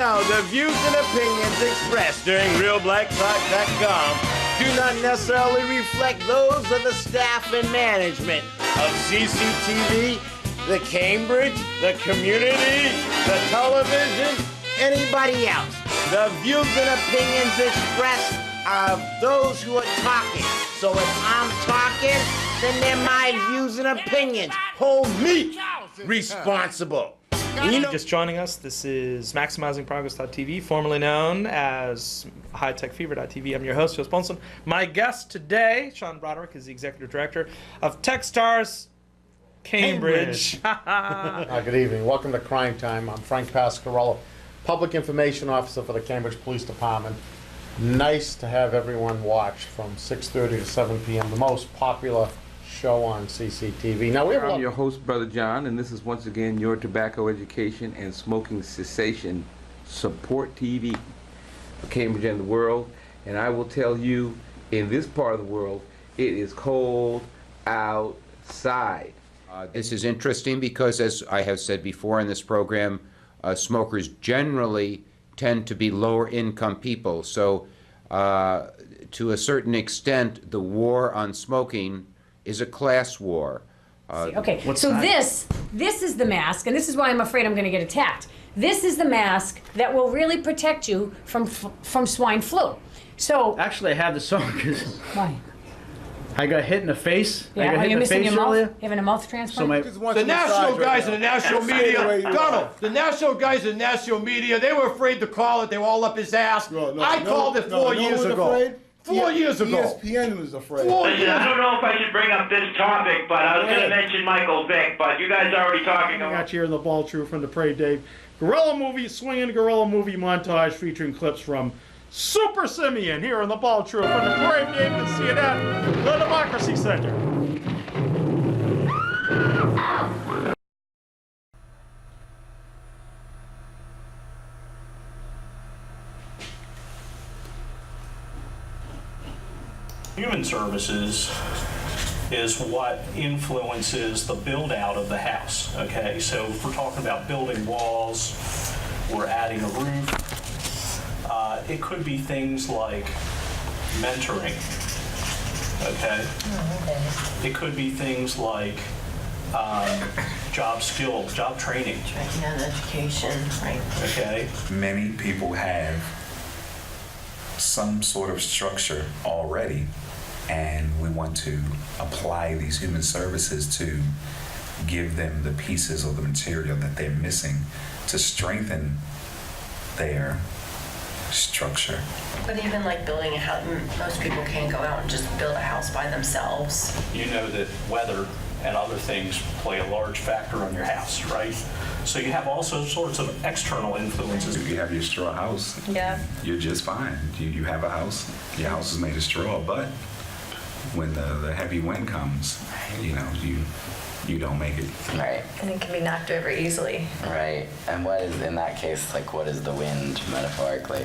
know, the views and opinions expressed during RealBlackTalk.com do not necessarily reflect those of the staff and management of CCTV, the Cambridge, the community, the television, anybody else. The views and opinions expressed are of those who are talking. So if I'm talking, then they're my views and opinions. Hold me responsible. Just joining us, this is MaximizingProgress.tv, formerly known as HighTechFever.tv. I'm your host, Joe Sponson. My guest today, Sean Broderick, is the Executive Director of Techstars Cambridge. Good evening. Welcome to Crime Time. I'm Frank Pasquarello, Public Information Officer for the Cambridge Police Department. Nice to have everyone watch from 6:30 to 7 p.m., the most popular show on CCTV. Now I'm your host, Brother John, and this is once again your tobacco education and smoking cessation support TV for Cambridge and the world. And I will tell you, in this part of the world, it is cold outside. This is interesting because, as I have said before in this program, smokers generally tend to be lower income people. So to a certain extent, the war on smoking is a class war. Okay, so this is the mask, and this is why I'm afraid I'm going to get attacked. This is the mask that will really protect you from swine flu. So actually, I have the song because why? I got hit in the face. Yeah, I got are hit you in the missing face your mouth? earlier. You having a mouth transplant? So the national guys in the national media, Donald, the national guys in the national media, they were afraid to call it. They were all up his ass. I called it 4 years ago. 4 years ago. ESPN was afraid. Listen, I don't know if I should bring up this topic, but I was going to mention Michael Vick, but you guys are already talking about. I got you here in the ball true from the Parade Dave. Gorilla movie, swinging gorilla movie montage featuring clips from Super Simeon here in the ball true from the Parade Dave. You can see it at the Democracy Center. Human services is what influences the build out of the house, okay? So if we're talking about building walls, we're adding a roof, it could be things like mentoring, okay? It could be things like job skills, job training. Checking on education, right? Okay. Many people have some sort of structure already, and we want to apply these human services to give them the pieces of the material that they're missing to strengthen their structure. But even like building a house, most people can't go out and just build a house by themselves. You know that weather and other things play a large factor on your house, right? So you have also sorts of external influences. If you have your straw house, you're just fine. You have a house, your house is made of straw, but when the heavy wind comes, you know, you don't make it. Right. And it can be knocked over easily. Right. And what is, in that case, like, what is the wind, metaphorically?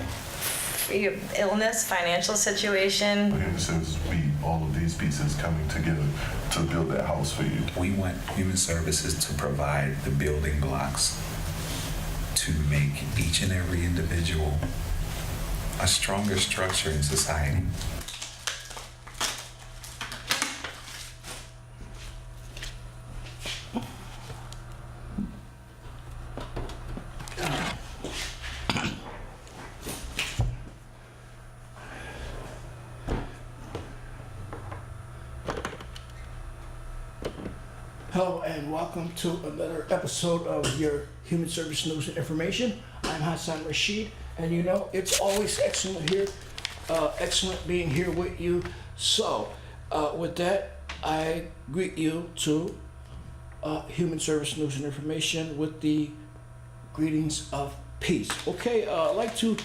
Illness, financial situation. Okay, this is all of these pieces coming together to build that house for you. We want human services to provide the building blocks to make each and every individual a stronger structure in society. Hello and welcome to another episode of your Human Service News and Information. I'm Hassan Rashid, and you know it's always excellent here, excellent being here with you. So, with that, I greet you to Human Service News and Information with the greetings of peace. Okay, I'd like to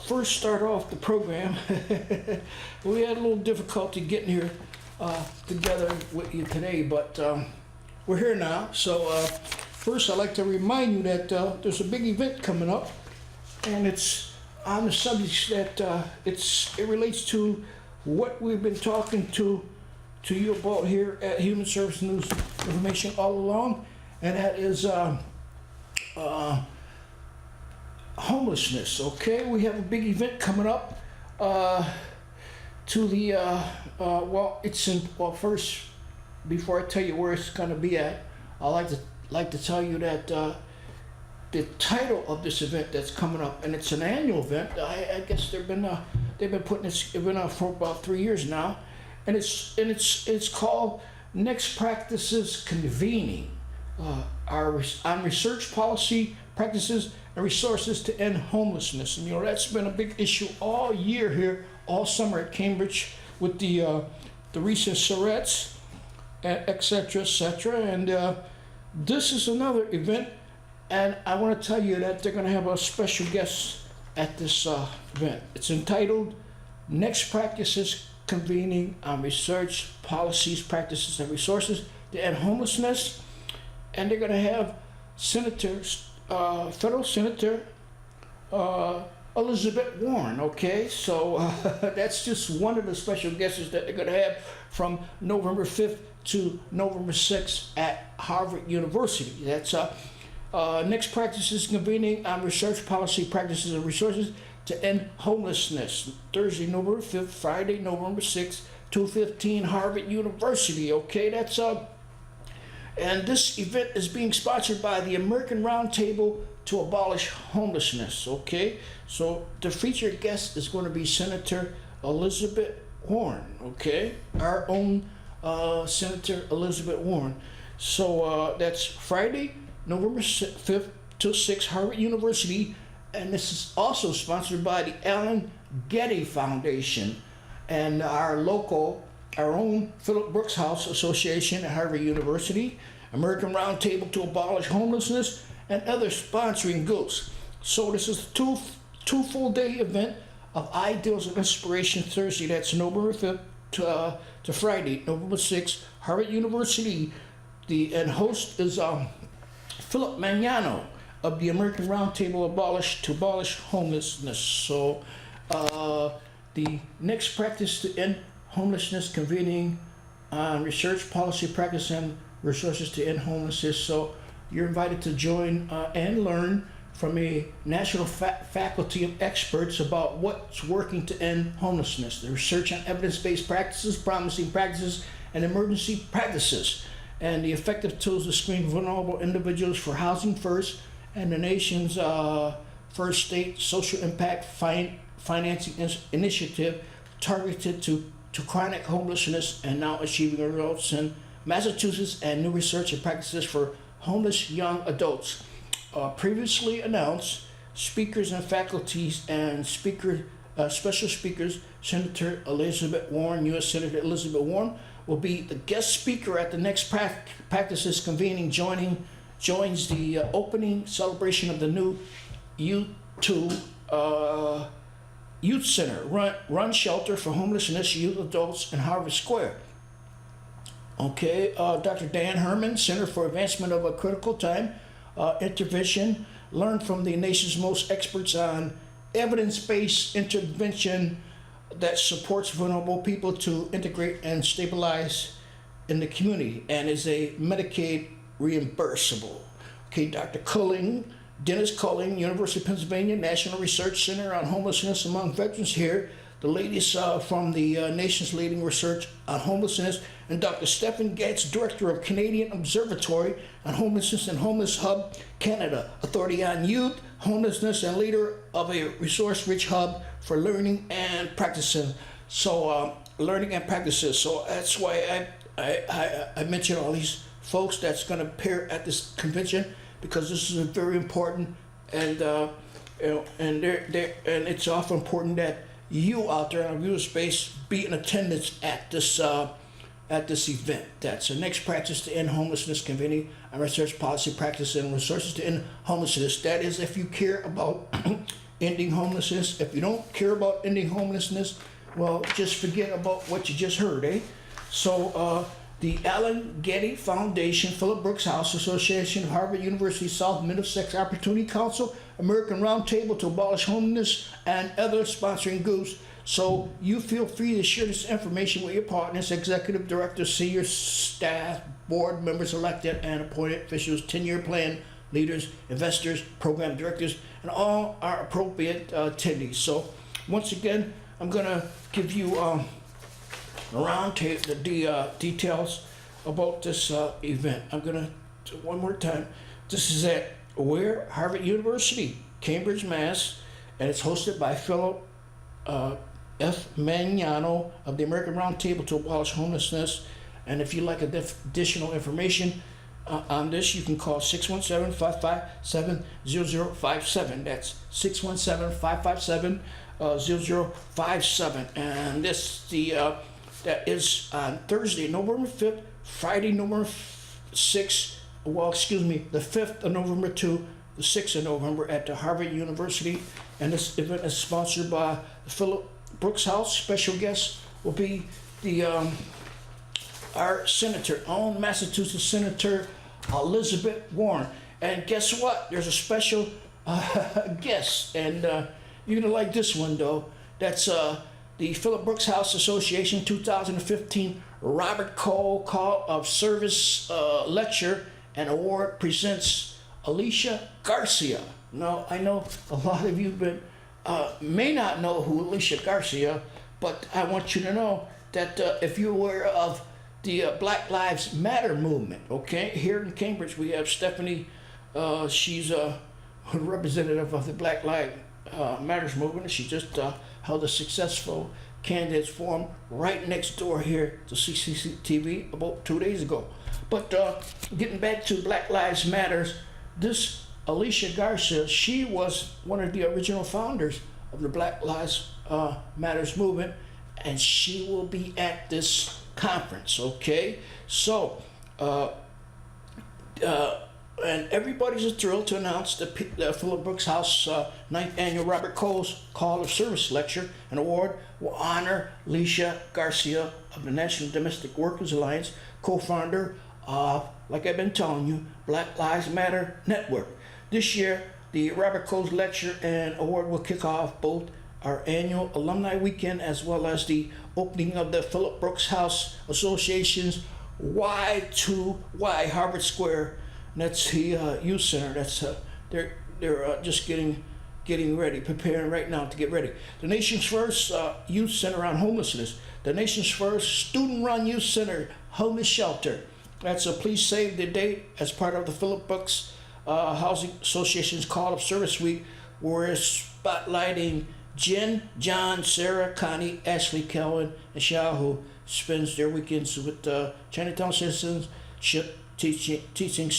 first start off the program. We had a little difficulty getting here together with you today, but we're here now. So first I'd like to remind you that there's a big event coming up, and it's on the subject that it relates to what we've been talking to you about here at Human Service News Information all along, and that is homelessness. Okay, we have a big event coming up. First, before I tell you where it's going to be at, I'd like to tell you that the title of this event that's coming up, and it's an annual event. I guess they've been putting this event on for about 3 years now, and it's called Next Practices Convening on Research, Policy, Practices, and Resources to End Homelessness. And that's been a big issue all year here, all summer at Cambridge with the recent Surrettes, et cetera, and this is another event. And I want to tell you that they're going to have a special guest at this event. It's entitled Next Practices Convening on Research, Policies, Practices, and Resources to End Homelessness. And they're going to have Federal Senator Elizabeth Warren, okay? So that's just one of the special guests that they're going to have from November 5th to November 6th at Harvard University. That's Next Practices Convening on Research, Policy, Practices, and Resources to End Homelessness. Thursday, November 5th, Friday, November 6th, 2:15, Harvard University. Okay, that's and this event is being sponsored by the American Roundtable to Abolish Homelessness. Okay, so the featured guest is going to be Senator Elizabeth Warren. Okay, our own Senator Elizabeth Warren. So that's Friday, November 5th to 6th, Harvard University, and this is also sponsored by the Allen Getty Foundation and our own Philip Brooks House Association at Harvard University, American Roundtable to Abolish Homelessness, and other sponsoring groups. So this is a two full day event of ideals and inspiration. Thursday, that's November 5th to Friday, November 6th, Harvard University. And host is Philip Magnano of the American Roundtable to Abolish Homelessness. So the next practice to end homelessness, convening on research, policy, practice, and resources to end homelessness. So you're invited to join and learn from a national faculty of experts about what's working to end homelessness, the research on evidence-based practices, promising practices, and emergency practices, and the effective tools to screen vulnerable individuals for Housing First and the nation's first state social impact financing initiative targeted to chronic homelessness and now achieving results in Massachusetts, and new research and practices for homeless young adults. Previously announced speakers and faculties and special speakers, Senator Elizabeth Warren, U.S. Senator Elizabeth Warren, will be the guest speaker at the next practices convening, joins the opening celebration of the new U2 Youth Center, run shelter for homelessness youth adults in Harvard Square. Okay, Dr. Dan Hhuman, Center for Advancement of a Critical Time Intervention, learned from the nation's most experts on evidence-based intervention that supports vulnerable people to integrate and stabilize in the community, and is a Medicaid reimbursable. Okay, Dr. Dennis Culling, University of Pennsylvania, National Research Center on Homelessness Among Veterans here, the latest from the nation's leading research on homelessness, and Dr. Stephen Getz, Director of Canadian Observatory on Homelessness and Homeless Hub Canada, Authority on Youth, Homelessness, and leader of a resource-rich hub for learning and practicing. So learning and practices. So that's why I mentioned all these folks that's going to appear at this convention, because this is very important, and and it's also important that you out there in our viewer space be in attendance at this event. That's the next practice to end homelessness, convening on research, policy, practice, and resources to end homelessness. That is, if you care about ending homelessness. If you don't care about ending homelessness, well, just forget about what you just heard, eh? So the Allen Getty Foundation, Philip Brooks House Association, Harvard University South Middlesex Opportunity Council, American Roundtable to Abolish Homelessness, and other sponsoring groups. So you feel free to share this information with your partners, executive directors, senior staff, board members, elected and appointed officials, 10-year plan, leaders, investors, program directors, and all our appropriate attendees. So once again, I'm going to give you a roundtable, the details about this event. I'm going to, one more time, this is at where? Harvard University, Cambridge, Mass., and it's hosted by Philip F. Magnano of the American Roundtable to Abolish Homelessness. And if you'd like additional information on this, you can call 617-557-0057. That's 617-557-0057. And this that is on Thursday, November 5th, Friday, November 6th, the 5th of November to the 6th of November at the Harvard University. And this event is sponsored by the Philip Brooks House. Special guest will be our senator, own Massachusetts Senator Elizabeth Warren. And guess what? There's a special guest, and you're gonna like this one though. That's the Philip Brooks House Association 2015 Robert Cole Call of Service Lecture and Award presents Alicia Garcia. Now, I know a lot of you may not know who Alicia Garcia, but I want you to know that if you're aware of the Black Lives Matter movement, okay? Here in Cambridge, we have Stephanie. She's a representative of the Black Lives Matters movement. She just held a successful candidates forum right next door here to CCTV about 2 days ago. But getting back to Black Lives Matters, this Alicia Garcia, she was one of the original founders of the Black Lives Matters movement, and she will be at this conference, okay? So, and everybody's thrilled to announce the Philip Brooks House 9th Annual Robert Cole's Call of Service Lecture and Award will honor Alicia Garcia of the National Domestic Workers Alliance, co-founder of, like I've been telling you, Black Lives Matter Network. This year, the Robert Cole's Lecture and Award will kick off both our annual alumni weekend as well as the opening of the Philip Brooks House Association's Y2Y Harvard Square. And that's the youth center. That's they're just getting ready, preparing right now to get ready. The nation's first youth center on homelessness. The nation's first student-run youth center, homeless shelter. That's please save the date as part of the Philip Brooks Housing Association's Call of Service Week. We're spotlighting Jen, John, Sarah, Connie, Ashley, Kelvin, and Shao, who spends their weekends with Chinatown citizens, teaching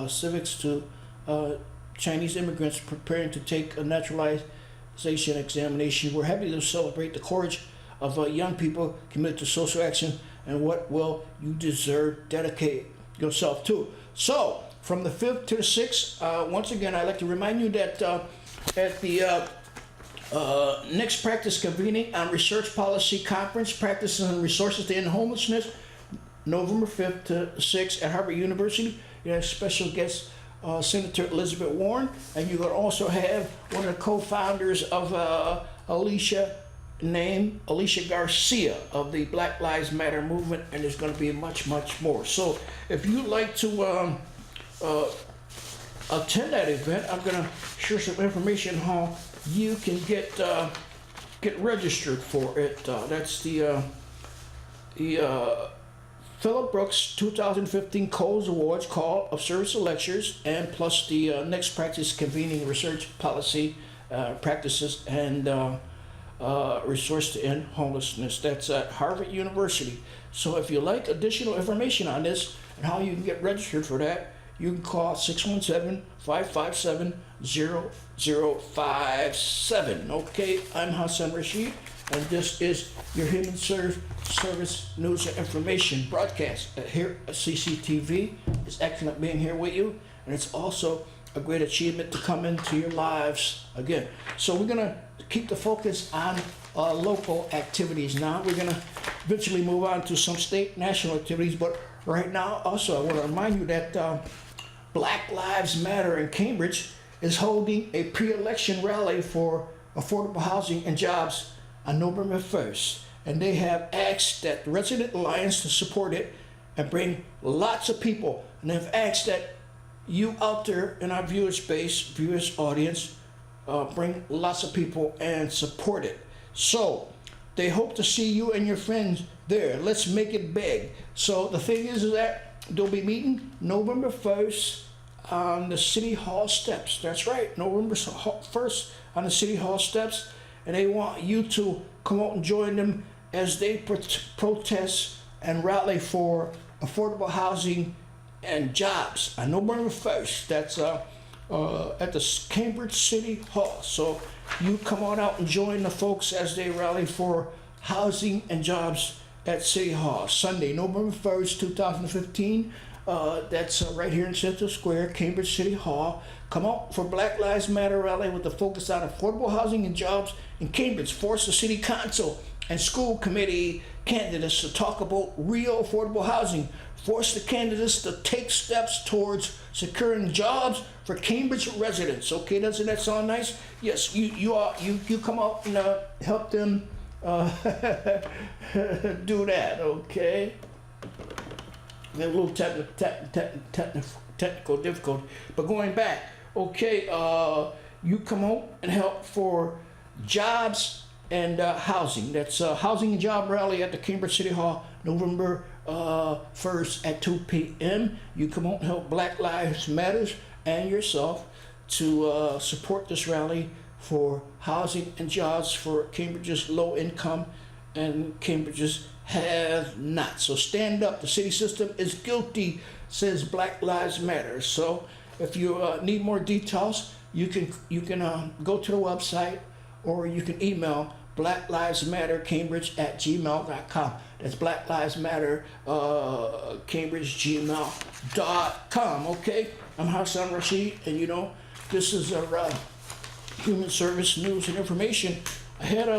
civics to Chinese immigrants preparing to take a naturalization examination. We're happy to celebrate the courage of young people committed to social action and what will you deserve dedicate yourself to. So, from the 5th to the 6th, once again, I'd like to remind you that at the next practice convening on Research Policy Conference, Practices and Resources to End Homelessness, November 5th to 6th at Harvard University. You have special guest Senator Elizabeth Warren, and you will also have one of the co-founders of Alicia Garcia of the Black Lives Matter movement, and there's going to be much, much more. So if you'd like to attend that event, I'm going to share some information how you can get registered for it. That's the Philip Brooks 2015 Coles Awards Call of Service Lectures, and plus the next practice convening research policy practices and resource to end homelessness. That's at Harvard University. So if you like additional information on this and how you can get registered for that, you can call 617-557-0057. Okay, I'm Hassan Rashid, and this is your Human Service News and Information broadcast here at CCTV. It's excellent being here with you, and it's also a great achievement to come into your lives again. So we're going to keep the focus on local activities now. We're going to eventually move on to some state, national activities, but right now also I want to remind you that Black Lives Matter in Cambridge is holding a pre-election rally for affordable housing and jobs on November 1st. And they have asked that the Resident Alliance to support it and bring lots of people. And they've asked that you out there in our viewers audience, bring lots of people and support it. So they hope to see you and your friends there. Let's make it big. So the thing is that they'll be meeting November 1st on the City Hall steps. That's right, November 1st on the City Hall steps. And they want you to come out and join them as they protest and rally for affordable housing and jobs on November 1st. That's at the Cambridge City Hall. So you come on out and join the folks as they rally for housing and jobs at City Hall. Sunday, November 1st, 2015. That's right here in Central Square, Cambridge City Hall. Come out for Black Lives Matter rally with the focus on affordable housing and jobs in Cambridge. Force the city council and school committee candidates to talk about real affordable housing. Force the candidates to take steps towards securing jobs for Cambridge residents. Okay, doesn't that sound nice? Yes, you come out and help them do that. Okay. A little technical difficulty, but going back. Okay, you come out and help for jobs and housing. That's housing and job rally at the Cambridge City Hall, November 1st at 2 p.m. You come out and help Black Lives Matters and yourself to support this rally for housing and jobs for Cambridge's low income and Cambridge's have not. So stand up. The city system is guilty, says Black Lives Matter. So if you need more details, you can go to the website, or you can email blacklivesmattercambridge@gmail.com. That's blacklivesmattercambridge@gmail.com. Okay, I'm Hassan Rashid, and this is a human service news and information. I had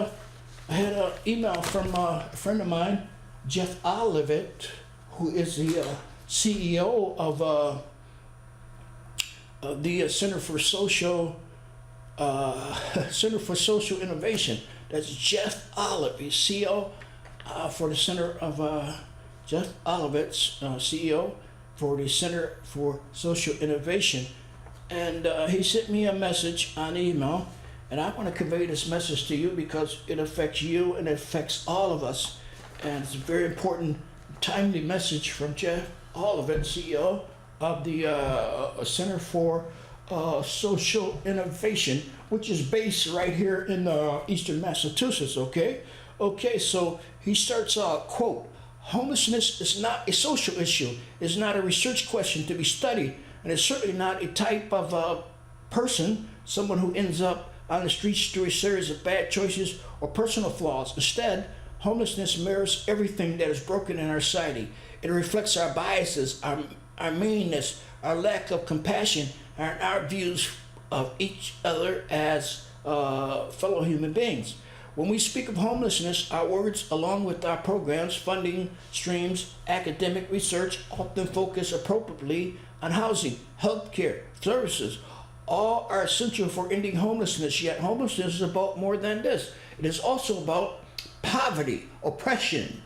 an email from a friend of mine, Jeff Olivet, who is the CEO of the Center for Social Innovation. That's Jeff Olivet, CEO for the Center of Jeff Olivet's CEO for the Center for Social Innovation, and he sent me a message on email. And I want to convey this message to you because it affects you and it affects all of us. And it's a very important, timely message from Jeff Olivet, CEO of the Center for Social Innovation, which is based right here in Eastern Massachusetts, okay? Okay, so he starts out, quote, "Homelessness is not a social issue. It's not a research question to be studied. And it's certainly not a type of person, someone who ends up on the streets through a series of bad choices or personal flaws. Instead, homelessness mirrors everything that is broken in our society. It reflects our biases, our meanness, our lack of compassion, and our views of each other as fellow human beings. When we speak of homelessness, our words, along with our programs, funding streams, academic research, often focus appropriately on housing, healthcare, services. All are essential for ending homelessness, yet homelessness is about more than this. It is also about poverty, oppression,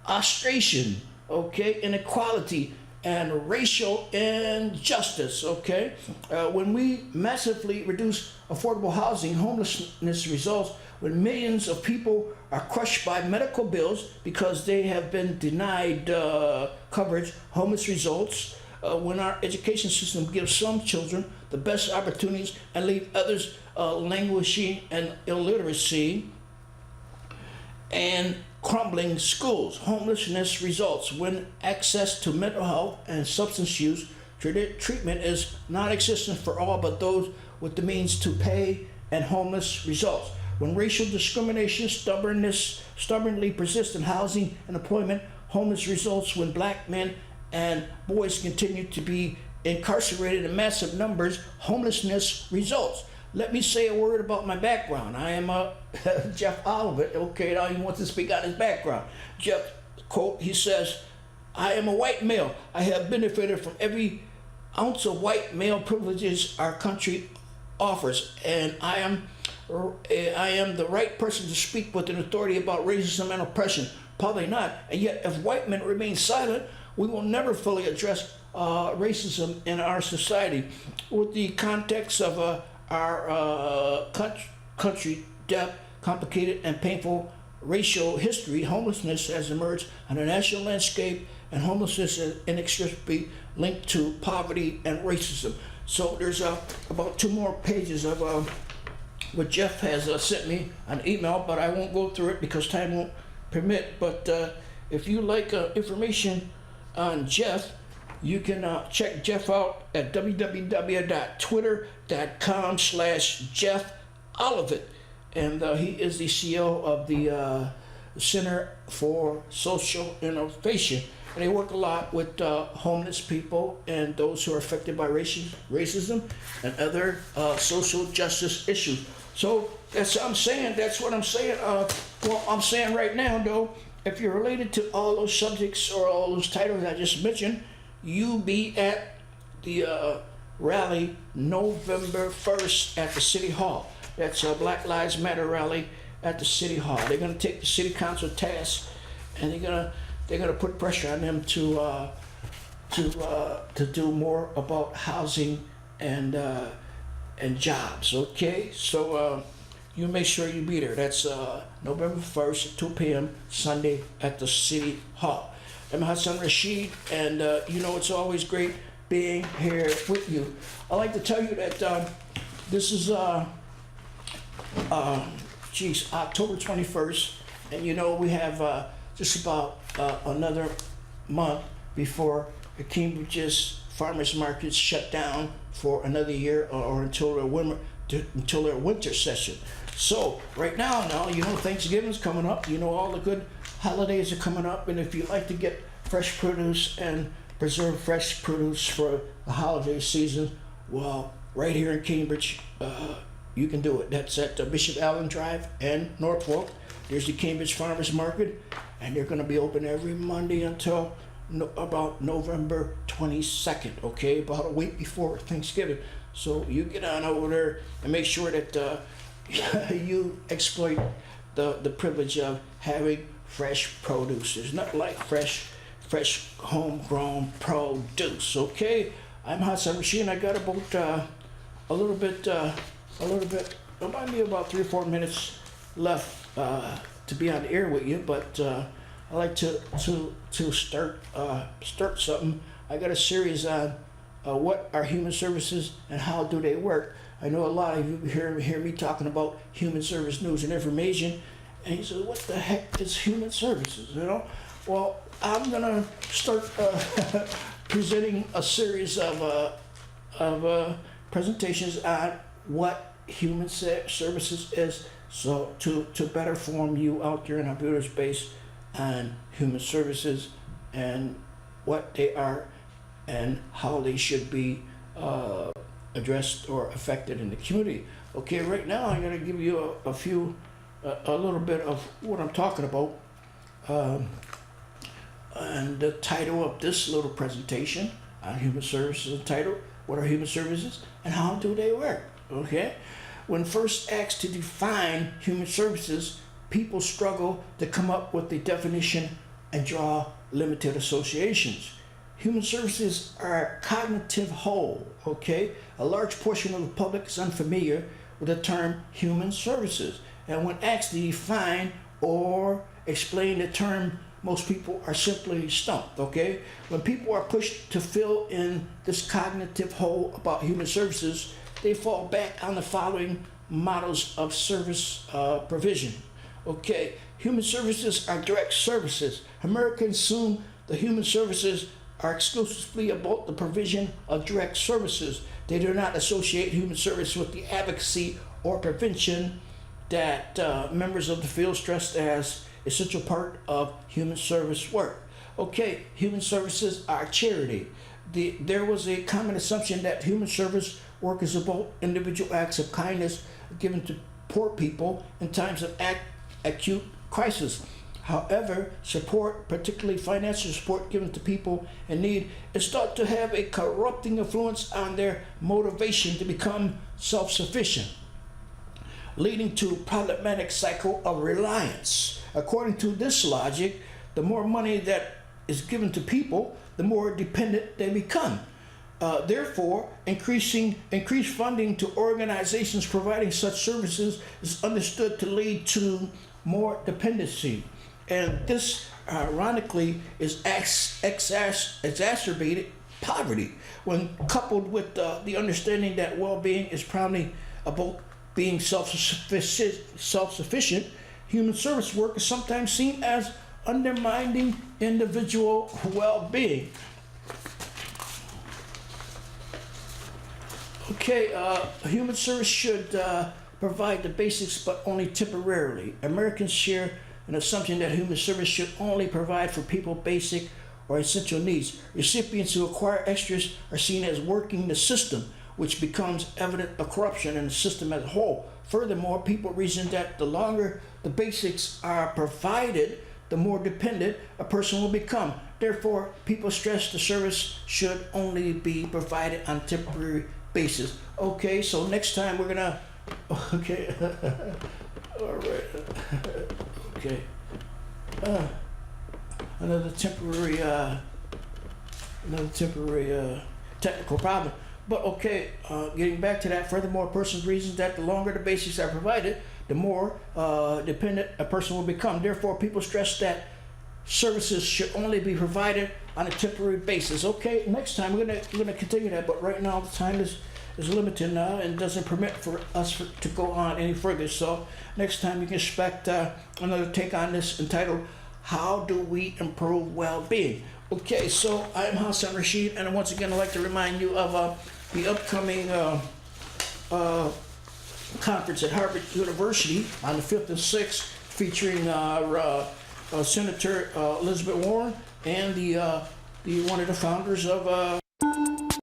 ostration, okay, inequality, and racial injustice, okay? When we massively reduce affordable housing, homelessness results when millions of people are crushed by medical bills because they have been denied coverage. Homeless results when our education system gives some children the best opportunities and leave others languishing in illiteracy and crumbling schools. Homelessness results when access to mental health and substance use treatment is non-existent for all but those with the means to pay, and homeless results when racial discrimination stubbornly persists in housing and employment. Homeless results when black men and boys continue to be incarcerated in massive numbers. Homelessness results. Let me say a word about my background. I am Jeff Olivet. Okay, now he wants to speak on his background. Jeff, quote, he says, "I am a white male. I have benefited from every ounce of white male privileges our country offers, and I am the right person to speak with an authority about racism and oppression. Probably not. And yet, if white men remain silent, we will never fully address racism in our society. With the context of our country depth, complicated and painful racial history, homelessness has emerged on the national landscape, and homelessness is inextricably linked to poverty and racism. So there's about 2 more pages of what Jeff has sent me an email, but I won't go through it because time won't permit. But if you like information on Jeff, you can check Jeff out at www.twitter.com/JeffOlivet. And he is the CEO of the Center for Social Innovation. And they work a lot with homeless people and those who are affected by racism and other social justice issues. So that's what I'm saying. Well, I'm saying right now, though, if you're related to all those subjects or all those titles I just mentioned, you be at the rally November 1st at the City Hall. That's a Black Lives Matter rally at the City Hall. They're going to take the City Council task, and they're gonna put pressure on them to do more about housing and jobs. Okay, so you make sure you be there. That's November 1st at 2 p.m. Sunday at the City Hall. I'm Hassan Rashid, and it's always great being here with you. I'd like to tell you that this is October 21st, and we have just about another month before the Cambridge's farmers markets shut down for another year or until their winter session. So right now, Thanksgiving's coming up. All the good holidays are coming up, and if you like to get fresh produce and preserve fresh produce for the holiday season, well, right here in Cambridge, you can do it. That's at Bishop Allen Drive and Norfolk. There's the Cambridge Farmers Market, and they're going to be open every Monday until about November 22nd, okay? About a week before Thanksgiving. So you get on over there and make sure that you exploit the privilege of having fresh produce. There's nothing like fresh homegrown produce, okay? I'm Hassan Rashid, and I got about a little bit, remind me about 3 or 4 minutes left to be on the air with you, but I like to start something. I got a series on what are human services and how do they work. I know a lot of you hear me talking about human service news and information, and you say, what the heck is human services? Well, I'm gonna start presenting a series of presentations on what human services is, so to better form you out there in our builder space on human services and what they are and how they should be addressed or affected in the community. Okay, right now I'm going to give you a little bit of what I'm talking about. And the title of this little presentation on human services is titled, What are Human Services and How Do They Work? Okay? When first asked to define human services, people struggle to come up with the definition and draw limited associations. Human services are a cognitive whole, okay? A large portion of the public is unfamiliar with the term human services. And when asked to define or explain the term, most people are simply stumped, okay? When people are pushed to fill in this cognitive hole about human services, they fall back on the following models of service provision. Okay, human services are direct services. Americans assume the human services are exclusively about the provision of direct services. They do not associate human service with the advocacy or prevention that members of the field stressed as essential part of human service work. Okay, human services are charity. There was a common assumption that human service work is about individual acts of kindness given to poor people in times of acute crisis. However, support, particularly financial support given to people in need, is thought to have a corrupting influence on their motivation to become self-sufficient, leading to a problematic cycle of reliance. According to this logic, the more money that is given to people, the more dependent they become. Therefore, increased funding to organizations providing such services is understood to lead to more dependency. And this, ironically, is exacerbated poverty when coupled with the understanding that well-being is primarily about being self-sufficient. Human service work is sometimes seen as undermining individual well-being. Okay, human service should provide the basics, but only temporarily. Americans share an assumption that human service should only provide for people basic or essential needs. Recipients who acquire extras are seen as working the system, which becomes evident of corruption in the system as a whole. Furthermore, people reason that the longer the basics are provided, the more dependent a person will become. Therefore, people stress the service should only be provided on temporary basis. Okay, so next time we're gonna, okay, all right, okay, another temporary technical problem. But okay, getting back to that, furthermore, a person reasons that the longer the basics are provided, the more dependent a person will become. Therefore, people stress that services should only be provided on a temporary basis. Okay, next time we're gonna continue that, but right now the time is limited now and doesn't permit for us to go on any further. So next time you can expect another take on this entitled, How Do We Improve Well-Being? Okay, so I'm Hassan Rashid, and once again I'd like to remind you of the upcoming conference at Harvard University on the 5th and 6th, featuring Senator Elizabeth Warren and one of the founders of